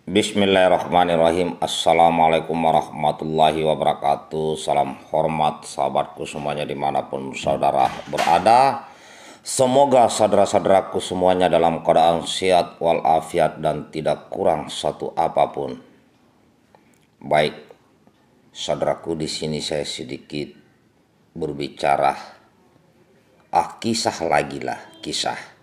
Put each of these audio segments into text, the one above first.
Bismillahirrahmanirrahim. Assalamualaikum warahmatullahi wabarakatuh. Salam hormat sahabatku semuanya dimanapun saudara berada. Semoga saudara-saudaraku semuanya dalam keadaan sehat walafiat dan tidak kurang satu apapun. Baik, saudaraku, di sini saya sedikit berbicara kisah lagi lah, kisah.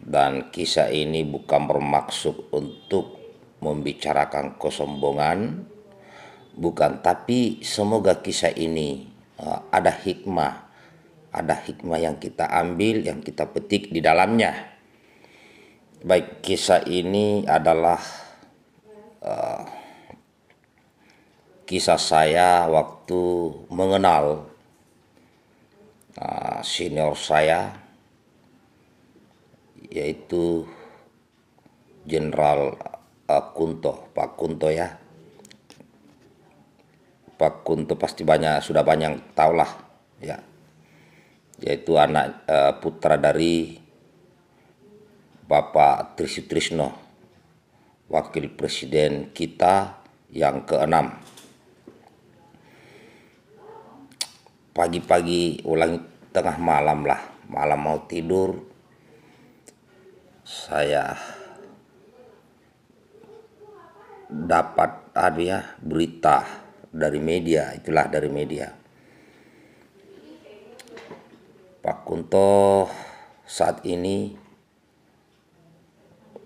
Dan kisah ini bukan bermaksud untuk membicarakan kesombongan, bukan, tapi semoga kisah ini ada hikmah yang kita ambil, yang kita petik di dalamnya. Baik, kisah ini adalah kisah saya waktu mengenal senior saya, yaitu Jenderal Pak Kunto ya. Pak Kunto pasti sudah banyak tahu lah ya, yaitu anak putra dari Bapak Trisutrisno, wakil presiden kita yang keenam. Pagi-pagi tengah malam lah, malam mau tidur, saya dapat berita dari media, dari media. Pak Kunto saat ini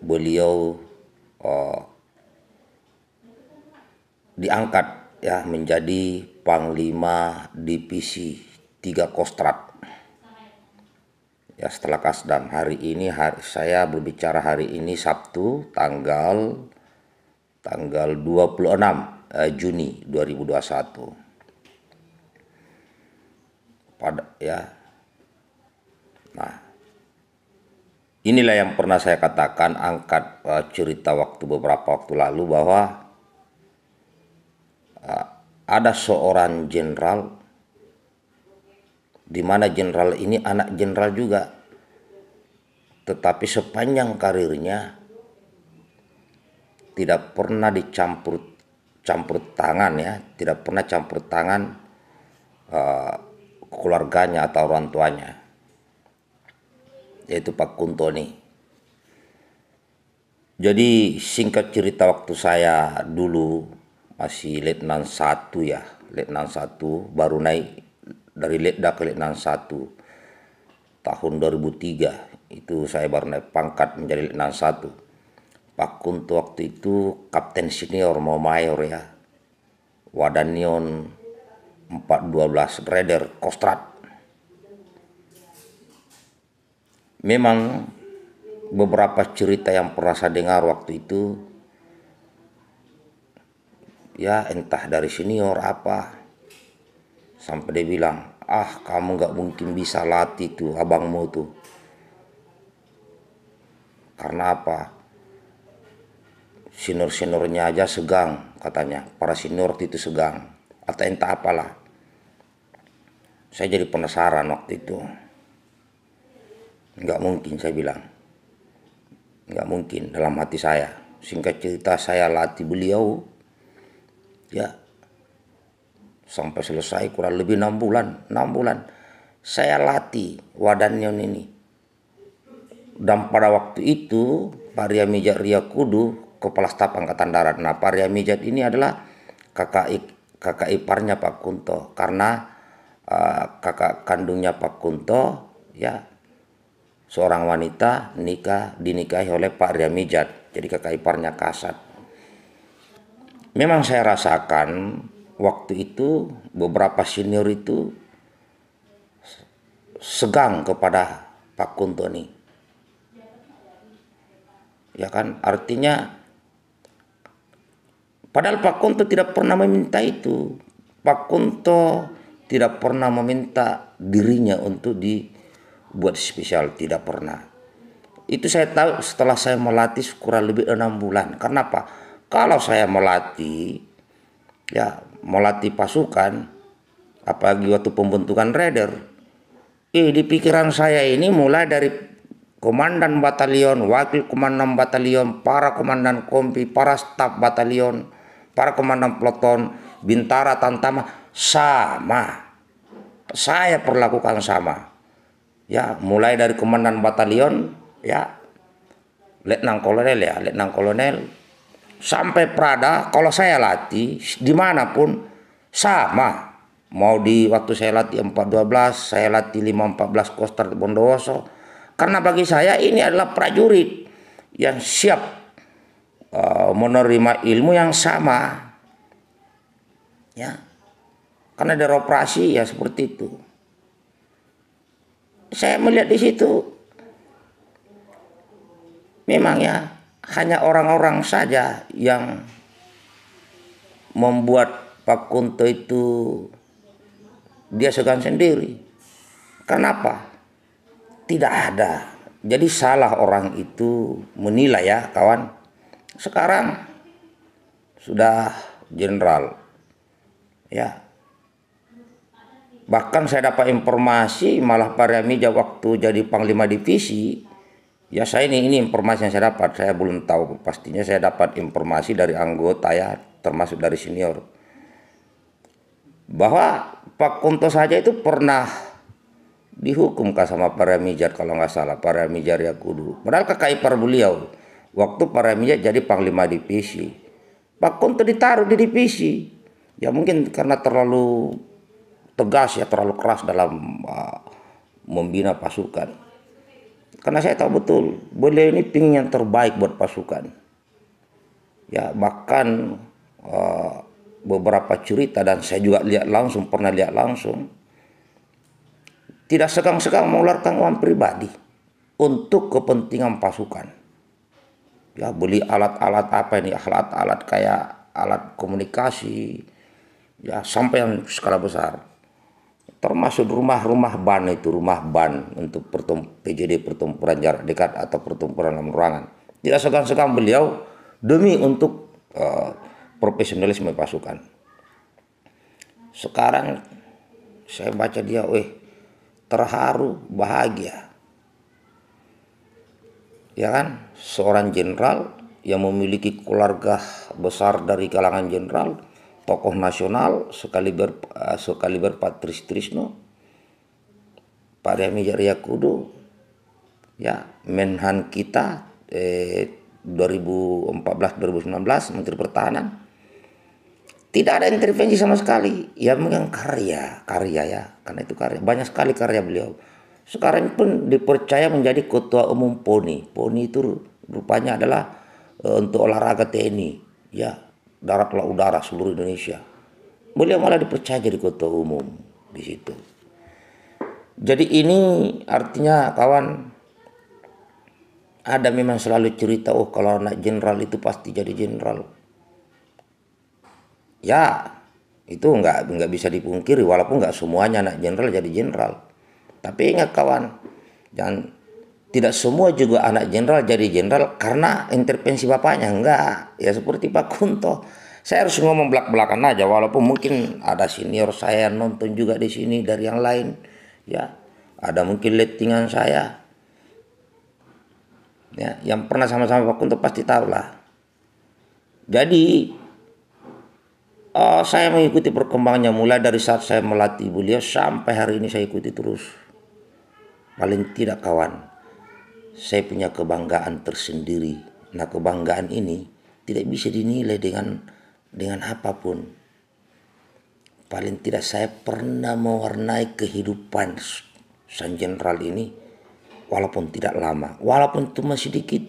beliau diangkat ya menjadi Panglima Divisi 3 Kostrad. Ya, setelah Kasdam hari ini, saya berbicara hari ini Sabtu tanggal 26 Juni 2021. Nah, inilah yang pernah saya katakan, angkat cerita beberapa waktu lalu bahwa ada seorang jenderal, di mana jenderal ini anak jenderal juga, tetapi sepanjang karirnya tidak pernah campur tangan ya, tidak pernah campur tangan keluarganya atau orang tuanya, yaitu Pak Kunto nih. Jadi singkat cerita, waktu saya dulu masih Letnan 1 ya, Letnan 1, baru naik dari Letda ke Letnan 1 tahun 2003, itu saya baru naik pangkat menjadi Letnan 1. Pak Kunto waktu itu kapten senior mau mayor ya, Wadanion 412 Raider Kostrad. Memang beberapa cerita yang pernah saya dengar waktu itu, ya entah dari senior apa, sampai dia bilang, kamu gak mungkin bisa latih tuh abangmu tuh. Karena apa? Senior-seniornya aja segang, katanya. Para senior itu segang, atau entah apalah. Saya jadi penasaran waktu itu. Gak mungkin, saya bilang. Gak mungkin dalam hati saya. Singkat cerita, saya latih beliau ya sampai selesai kurang lebih 6 bulan saya latih Wadanion ini. Dan pada waktu itu Pak Riamijat Riyakudu, Kepala Staf Angkatan Darat. Nah, Pak Riamijat ini adalah kakak iparnya Pak Kunto, karena kakak kandungnya Pak Kunto ya seorang wanita dinikahi oleh Pak Riamijat, jadi kakak iparnya Kasat. Memang saya rasakan waktu itu beberapa senior itu segang kepada Pak Kunto nih. Ya kan, artinya padahal Pak Kunto tidak pernah meminta itu. Pak Kunto tidak pernah meminta dirinya untuk dibuat spesial, tidak pernah. Itu saya tahu setelah saya melatih kurang lebih 6 bulan. Kenapa? Kalau saya melatih pasukan, apalagi waktu pembentukan Raider, di pikiran saya ini mulai dari komandan batalion, wakil komandan batalion, para komandan kompi, para staf batalion, para komandan peloton, bintara, tantama, sama. Saya perlakukan sama. Ya, mulai dari komandan batalion, ya, letnan kolonel, sampai prada. Kalau saya latih dimanapun sama. Mau di waktu saya latih 412, saya latih 514 Koster Bondowoso. Karena bagi saya ini adalah prajurit yang siap menerima ilmu yang sama. Ya, karena dari operasi ya seperti itu. Saya melihat di situ memang ya hanya orang-orang saja yang membuat Pak Kunto itu dia segan sendiri. Kenapa? Tidak ada. Jadi salah orang itu menilai ya kawan. Sekarang sudah jenderal. Ya. Bahkan saya dapat informasi malah Pak Riamija waktu jadi Panglima Divisi, ya saya ini informasi yang saya dapat, saya belum tahu pastinya, saya dapat informasi dari anggota ya, termasuk dari senior, bahwa Pak Kunto saja itu pernah dihukum sama Pak Riamija kalau nggak salah, Pak Riamija Riyakudu. Padahal kakak ipar beliau, waktu Pak Riamija jadi Panglima Divisi, Pak Kunto ditaruh di divisi, ya mungkin karena terlalu tegas ya, terlalu keras dalam membina pasukan. Karena saya tahu betul beliau ini pingin yang terbaik buat pasukan. Ya bahkan beberapa cerita dan saya juga pernah lihat langsung, tidak segang-segang mengeluarkan uang pribadi untuk kepentingan pasukan. Ya beli alat-alat apa ini, alat-alat kayak alat komunikasi, ya sampai yang skala besar. Termasuk rumah ban itu, rumah ban untuk PJD pertempuran jarak dekat atau pertempuran dalam ruangan. Tidak segan-segan beliau demi untuk profesionalisme pasukan. Sekarang saya baca dia, terharu, bahagia. Ya kan, seorang jenderal yang memiliki keluarga besar dari kalangan jenderal, tokoh nasional sekaliber Pak Trisno, Pak Riamija Riyakudu, ya Menhan kita 2014-2019 Menteri Pertahanan, tidak ada intervensi sama sekali. Ya mungkin karya ya, karena itu karya, banyak sekali karya beliau. Sekarang pun dipercaya menjadi Ketua Umum PONI. PONI itu rupanya adalah untuk olahraga TNI, ya. Darat, laut, udara seluruh Indonesia. Beliau malah dipercaya jadi ketua umum di situ. Jadi ini artinya kawan, ada memang selalu cerita, kalau anak jenderal itu pasti jadi jenderal. Ya itu nggak bisa dipungkiri, walaupun nggak semuanya anak jenderal jadi jenderal. Tapi ingat kawan, tidak semua juga anak jenderal jadi jenderal karena intervensi bapaknya, enggak. Ya seperti Pak Kunto. Saya harus ngomong belak-belakan aja, walaupun mungkin ada senior saya nonton juga di sini dari yang lain. Ya, ada mungkin lettingan saya. Ya, yang pernah sama-sama Pak Kunto pasti tahu lah. Jadi saya mengikuti perkembangannya mulai dari saat saya melatih beliau sampai hari ini saya ikuti terus. Paling tidak kawan, saya punya kebanggaan tersendiri. Nah kebanggaan ini tidak bisa dinilai dengan apapun. Paling tidak saya pernah mewarnai kehidupan sang jenderal ini, walaupun tidak lama, walaupun cuma sedikit,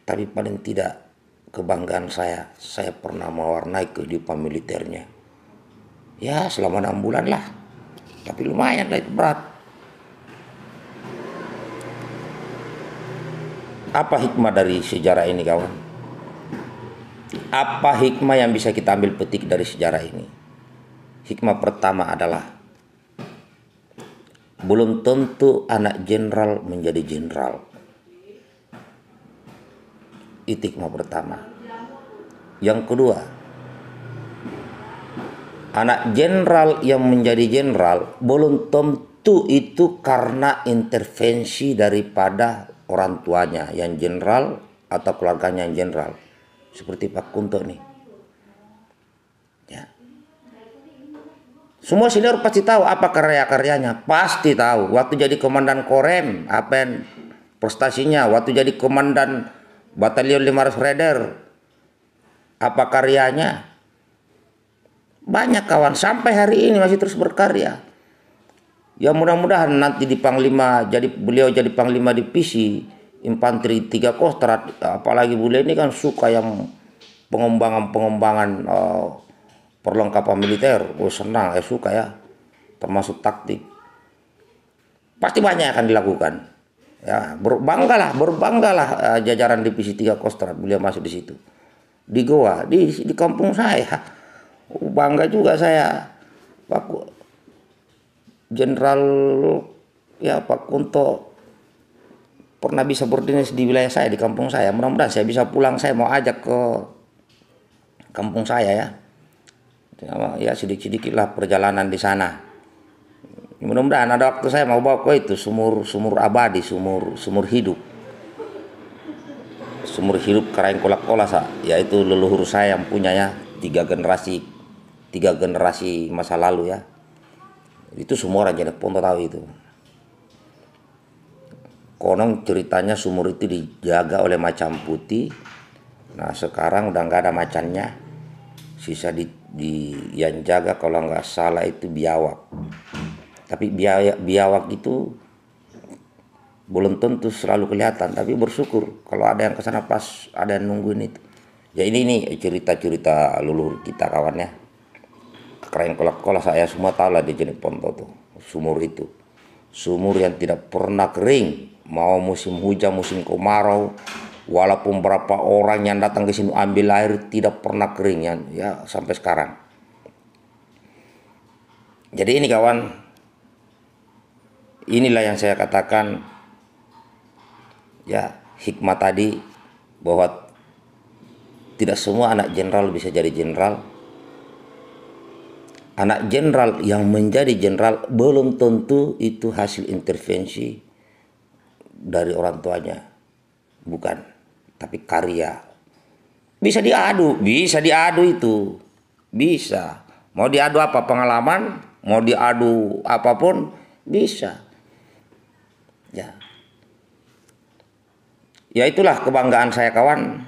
tapi paling tidak kebanggaan saya pernah mewarnai kehidupan militernya. Ya selama 6 bulan lah, tapi lumayan lah, itu berat. Apa hikmah dari sejarah ini kawan? Apa hikmah yang bisa kita ambil petik dari sejarah ini? Hikmah pertama adalah belum tentu anak jenderal menjadi jenderal. Itu hikmah pertama. Yang kedua, anak jenderal yang menjadi jenderal belum itu karena intervensi daripada orang tuanya yang jenderal atau keluarganya yang jenderal. Seperti Pak Kunto nih. Ya. Semua senior pasti tahu apa karya-karyanya. Pasti tahu. Waktu jadi komandan Korem, apa yang prestasinya. Waktu jadi komandan Batalion 500 Raider, apa karyanya. Banyak kawan. Sampai hari ini masih terus berkarya. Ya mudah-mudahan nanti di Panglima, beliau jadi Panglima Divisi Infanteri 3 Kostrat. Apalagi beliau ini kan suka yang pengembangan perlengkapan militer. Senang, suka ya, termasuk taktik. Pasti banyak akan dilakukan. Ya, berbanggalah jajaran Divisi 3 Kostrat beliau masuk di situ. Di Goa, di kampung saya. Bangga juga saya. Pak Jenderal ya Pak Kunto pernah bisa berdinas di wilayah saya, di kampung saya. Mudah-mudahan saya bisa pulang, saya mau ajak ke kampung saya ya. Ya sedikit-sedikit lah perjalanan di sana. Mudah-mudahan ada waktu saya mau bawa ke itu sumur abadi, sumur hidup. Sumur hidup Karaeng Kolak-Kolas, yaitu leluhur saya yang punya ya, tiga generasi masa lalu ya. Itu semua orang Jenek Ponto tahu itu. Konon ceritanya sumur itu dijaga oleh macan putih. Nah sekarang udah nggak ada macannya. Sisa yang jaga kalau nggak salah itu biawak. Tapi biawak itu belum tentu selalu kelihatan. Tapi bersyukur kalau ada yang kesana pas ada yang nungguin itu. Ya ini cerita-cerita leluhur kita kawannya. Karaeng Kolak-Kolas saya semua tahu lah di Jenek Ponto tuh. Sumur itu. Sumur yang tidak pernah kering. Mau musim hujan, musim kemarau. Walaupun berapa orang yang datang ke sini ambil air tidak pernah kering ya sampai sekarang. Jadi ini kawan. Inilah yang saya katakan. Ya hikmah tadi. Bahwa tidak semua anak jenderal bisa jadi jenderal. Anak jenderal yang menjadi jenderal belum tentu itu hasil intervensi dari orang tuanya. Bukan, tapi karya. Bisa diadu itu. Bisa. Mau diadu apa? Pengalaman, mau diadu apapun, bisa. Ya. Ya itulah kebanggaan saya kawan.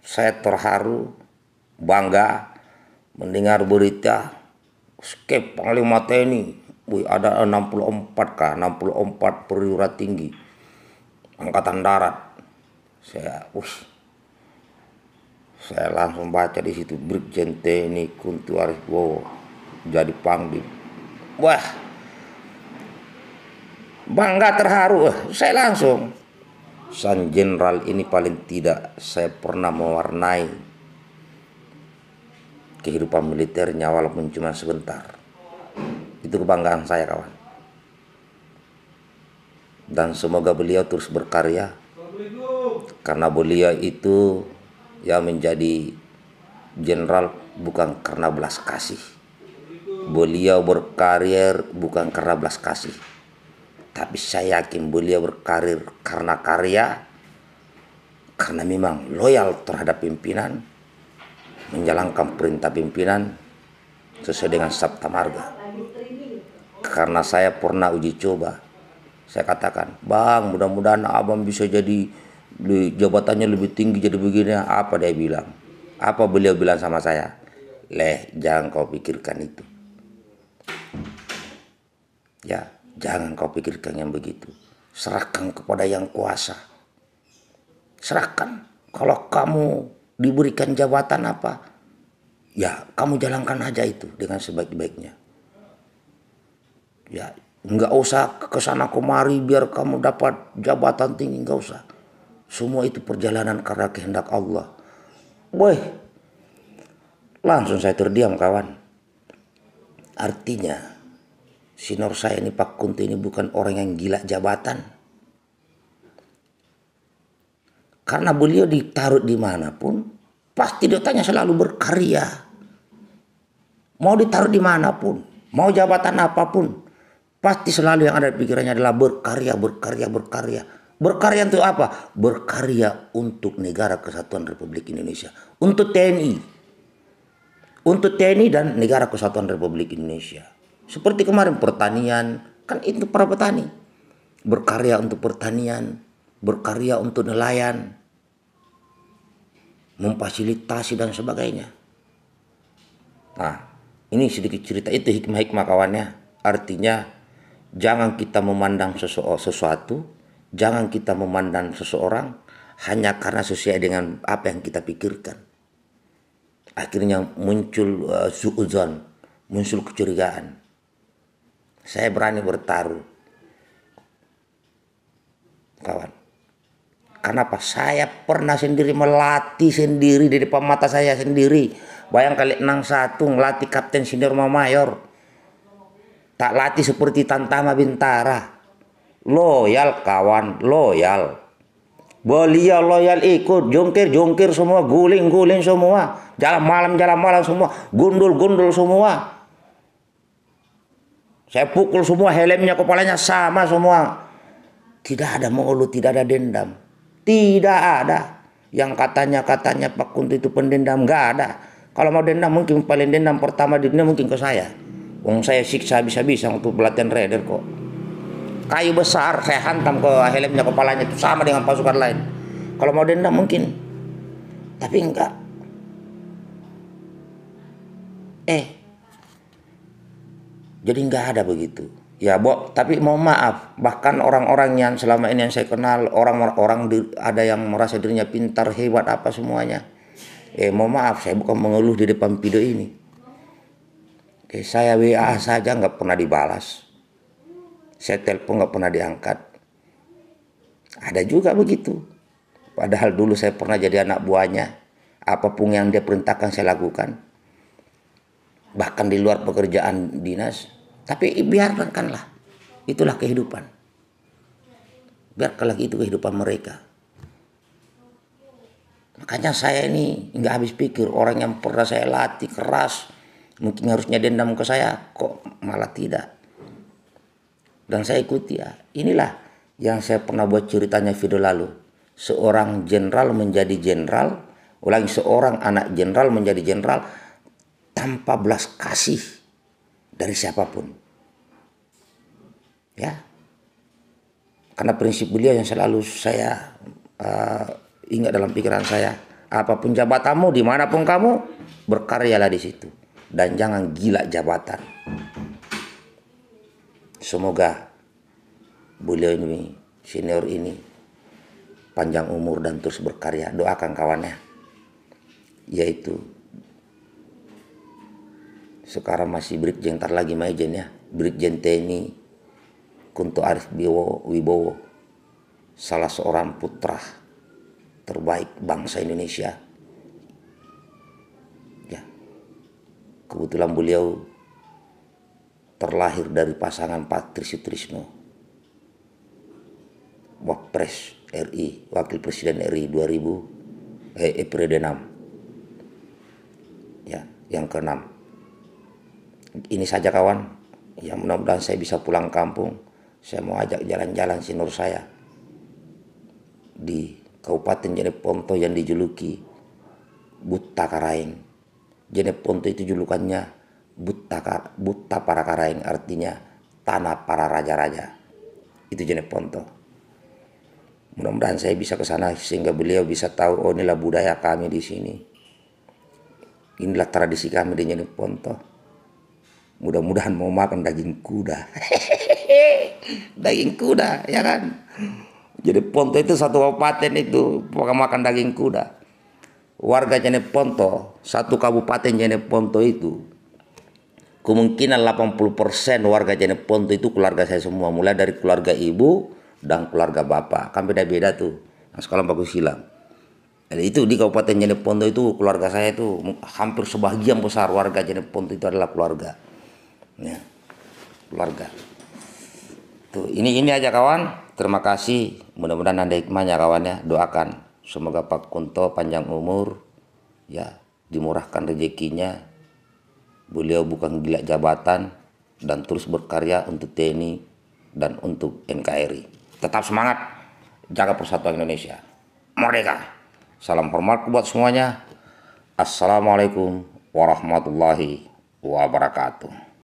Saya terharu, bangga mendengar berita skep Panglima TNI, ada 64 perwira tinggi Angkatan Darat. Saya langsung baca di situ Brigjen TNI Kunto Arisbowo jadi Pangdim. Wah, bangga terharu. Saya langsung, sang jenderal ini paling tidak saya pernah mewarnai kehidupan militernya walaupun cuma sebentar. Itu kebanggaan saya kawan. Dan semoga beliau terus berkarya. Karena beliau itu ya menjadi jenderal bukan karena belas kasih. Beliau berkarir bukan karena belas kasih. Tapi saya yakin beliau berkarir karena karya. Karena memang loyal terhadap pimpinan. Menjalankan perintah pimpinan sesuai dengan Sabta Marga. Karena saya pernah uji coba, saya katakan, Bang, mudah-mudahan abang bisa jadi jabatannya lebih tinggi jadi begini. Apa dia bilang? Apa beliau bilang sama saya? Jangan kau pikirkan itu. Ya, jangan kau pikirkan yang begitu. Serahkan kepada yang kuasa. Serahkan. Kalau kamu diberikan jabatan apa, ya kamu jalankan aja itu dengan sebaik-baiknya. Ya nggak usah kesana kemari biar kamu dapat jabatan tinggi, nggak usah. Semua itu perjalanan karena kehendak Allah. Boy, langsung saya terdiam kawan. Artinya senior saya ini Pak Kunto ini bukan orang yang gila jabatan. Karena beliau ditaruh dimanapun, pasti datanya selalu berkarya. Mau ditaruh dimanapun, mau jabatan apapun, Pasti selalu yang ada di pikirannya adalah berkarya, berkarya, berkarya. Berkarya untuk apa? Berkarya untuk Negara Kesatuan Republik Indonesia. Untuk TNI. Untuk TNI dan Negara Kesatuan Republik Indonesia. Seperti kemarin pertanian, kan itu para petani. Berkarya untuk pertanian, berkarya untuk nelayan, memfasilitasi dan sebagainya. Nah, ini sedikit cerita, itu hikmah-hikmah kawannya. Artinya, jangan kita memandang sesuatu, jangan kita memandang seseorang hanya karena sesuai dengan apa yang kita pikirkan. Akhirnya muncul suudzon, muncul kecurigaan. Saya berani bertaruh, kawan. Kenapa? Saya pernah sendiri melatih sendiri di depan mata saya sendiri. Bayangkan 61 ngelatih Kapten Senior Mayor. Tak latih seperti Tantama Bintara. Loyal kawan, loyal. Beliau loyal ikut, jongkir semua, guling semua. Jalan malam semua, gundul semua. Saya pukul semua, helmnya, kepalanya sama semua. Tidak ada mulut, tidak ada dendam. Tidak ada. Yang katanya Pak Kunto itu pendendam, nggak ada. Kalau mau dendam mungkin paling dendam pertama di dunia mungkin ke saya. Wong saya siksa bisa-bisa untuk pelatihan raider kok. Kayu besar saya hantam ke helmnya, kepalanya itu sama dengan pasukan lain. Kalau mau dendam mungkin. Tapi enggak. Jadi enggak ada begitu. Ya, tapi mohon maaf, bahkan orang-orang yang selama ini yang saya kenal, orang-orang ada yang merasa dirinya pintar, hebat, apa semuanya. Mohon maaf, saya bukan mengeluh di depan video ini. Saya WA saja nggak pernah dibalas. Saya telepon nggak pernah diangkat. Ada juga begitu. Padahal dulu saya pernah jadi anak buahnya. Apapun yang dia perintahkan saya lakukan. Bahkan di luar pekerjaan dinas. Tapi biarkanlah, itulah kehidupan. Biarkanlah itu kehidupan mereka. Makanya saya ini nggak habis pikir, orang yang pernah saya latih keras, mungkin harusnya dendam ke saya, kok malah tidak. Dan saya ikuti ya. Inilah yang saya pernah buat ceritanya video lalu. Seorang jenderal menjadi jenderal, seorang anak jenderal menjadi jenderal tanpa belas kasih dari siapapun. Ya, karena prinsip beliau yang selalu saya ingat dalam pikiran saya, apapun jabatanmu, dimanapun kamu, berkaryalah di situ dan jangan gila jabatan. Semoga beliau ini, senior ini, panjang umur dan terus berkarya. Doakan kawannya, yaitu sekarang masih Brigjen, ntar lagi Majen ya, Brigjen TNI Kunto Aris Wibowo, salah seorang putra terbaik bangsa Indonesia. Ya, kebetulan beliau terlahir dari pasangan Patri Sutrisno, Wapres RI, Wakil Presiden RI periode 6. Ya, yang ke-6. Ini saja kawan, ya mudah-mudahan saya bisa pulang kampung. Saya mau ajak jalan-jalan senior saya di Kabupaten Jeneponto yang dijuluki Buta Karaeng. Jeneponto itu julukannya Buta para Karaeng, artinya tanah para raja-raja. Itu Jeneponto. Mudah-mudahan saya bisa ke sana sehingga beliau bisa tahu, oh inilah budaya kami di sini. Inilah tradisi kami di Jeneponto. Mudah-mudahan mau makan daging kuda. Daging kuda, ya kan? Jeneponto itu satu kabupaten itu makan daging kuda. Warga Jeneponto, satu kabupaten Jeneponto itu, kemungkinan 80% warga Jeneponto itu keluarga saya semua. Mulai dari keluarga ibu dan keluarga bapak. Kan beda-beda tuh. Nah, sekolah bagus silang. Jadi itu di Kabupaten Jeneponto itu keluarga saya itu hampir sebagian besar warga Jeneponto itu adalah keluarga. Ya, keluarga. Tuh, ini aja kawan. Terima kasih. Mudah-mudahan ada hikmahnya kawannya. Doakan semoga Pak Kunto panjang umur, ya, dimurahkan rezekinya. Beliau bukan gila jabatan, dan terus berkarya untuk TNI dan untuk NKRI. Tetap semangat, jaga persatuan Indonesia. Merdeka. Salam hormat buat semuanya. Assalamualaikum warahmatullahi wabarakatuh.